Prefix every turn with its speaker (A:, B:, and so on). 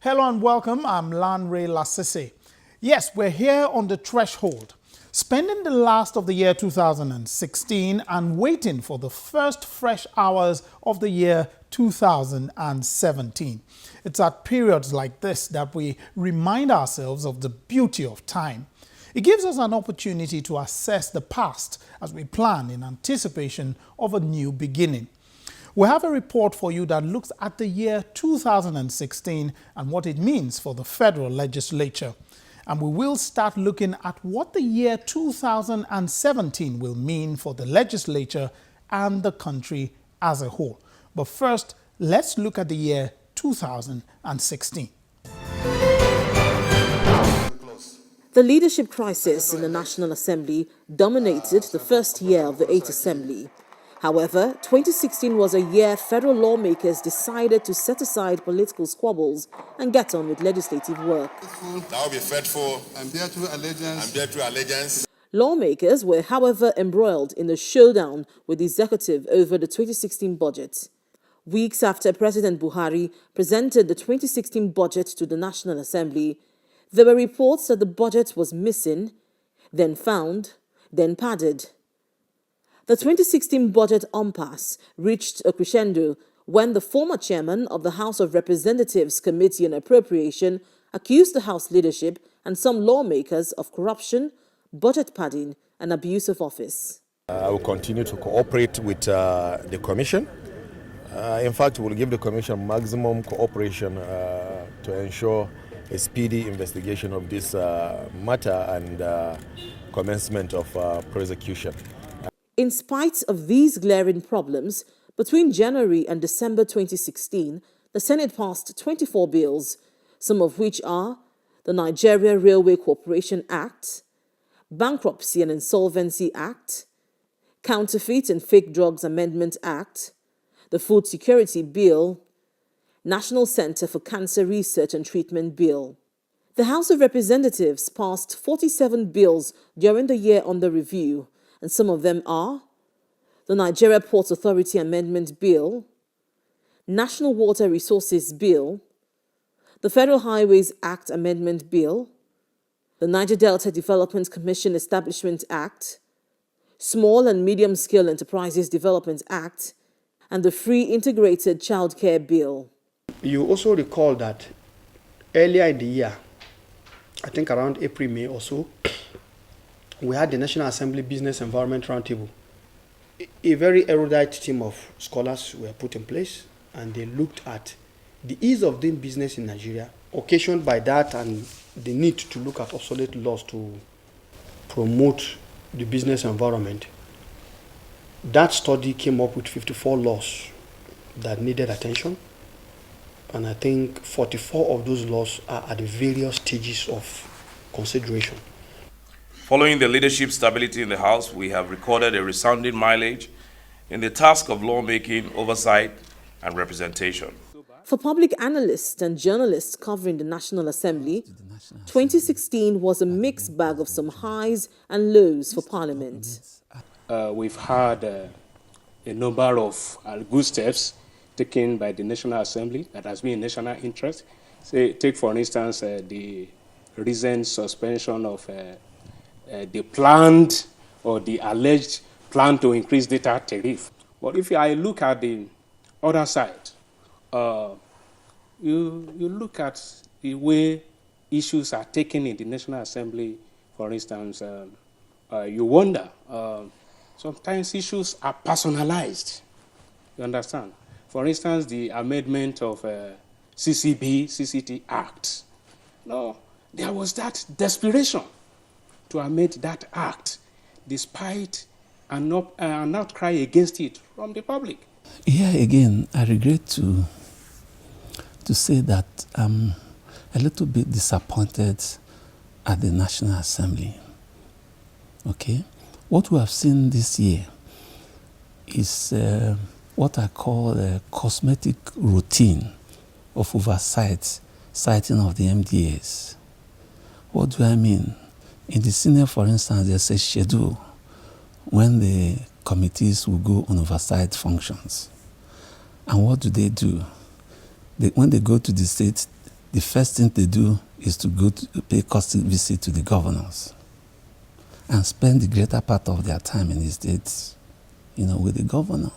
A: Hello and welcome. I'm Lanre Lasisi. Yes, we're here on the threshold, spending the last of the year 2016 and waiting for the first fresh hours of the year 2017. It's at periods like this that we remind ourselves of the beauty of time. It gives us an opportunity to assess the past as we plan in anticipation of a new beginning. We have a report for you that looks at the year 2016 and what it means for the federal legislature. And we will start looking at what the year 2017 will mean for the legislature and the country as a whole. But first, let's look at the year 2016.
B: The leadership crisis in the National Assembly dominated the first year of the 8th Assembly. However, 2016 was a year federal lawmakers decided to set aside political squabbles and get on with legislative work.
C: I will be faithful. I'm there to allegiance. I'm there to allegiance.
B: Lawmakers were, however, embroiled in a showdown with the executive over the 2016 budget. Weeks after President Buhari presented the 2016 budget to the National Assembly, there were reports that the budget was missing, then found, then padded. The 2016 budget impasse reached a crescendo when the former chairman of the House of Representatives Committee on Appropriation accused the House leadership and some lawmakers of corruption, budget padding, and abuse of office.
D: I will continue to cooperate with the Commission. In fact, we will give the Commission maximum cooperation to ensure a speedy investigation of this matter and commencement of prosecution.
B: In spite of these glaring problems, between January and December 2016, the Senate passed 24 bills, some of which are the Nigeria Railway Corporation Act, Bankruptcy and Insolvency Act, Counterfeit and Fake Drugs Amendment Act, the Food Security Bill, National Center for Cancer Research and Treatment Bill. The House of Representatives passed 47 bills during the year under review, and some of them are the Nigeria Ports Authority Amendment Bill, National Water Resources Bill, the Federal Highways Act Amendment Bill, the Niger Delta Development Commission Establishment Act, Small and Medium Scale Enterprises Development Act, and the Free Integrated Childcare Bill.
E: You also recall that earlier in the year, I think around April, May or so, we had the National Assembly Business Environment Roundtable. A very erudite team of scholars were put in place, and they looked at the ease of doing business in Nigeria, occasioned by that and the need to look at obsolete laws to promote the business environment. That study came up with 54 laws that needed attention, and I think 44 of those laws are at the various stages of consideration.
F: Following the leadership stability in the House, we have recorded a resounding mileage in the task of lawmaking, oversight, and representation.
B: For public analysts and journalists covering the National Assembly, 2016 was a mixed bag of some highs and lows for Parliament.
G: We've had a number of good steps taken by the National Assembly that has been in national interest. Take for instance, the recent suspension of the planned or the alleged plan to increase data tariff. But if I look at the other side, you look at the way issues are taken in the National Assembly, for instance, you wonder, sometimes issues are personalized, you understand? For instance, the amendment of CCT Act. No, there was that desperation to amend that act, despite an outcry against it from the public.
H: Here again, I regret to say that I'm a little bit disappointed at the National Assembly. Okay? What we have seen this year is what I call a cosmetic routine of oversight, citing of the MDAs. What do I mean? In the Senate, for instance, there's a schedule when the committees will go on oversight functions. And what do? When they go to the state, the first thing they do is to go to pay courtesy visit to the governors and spend the greater part of their time in the states, with the governor.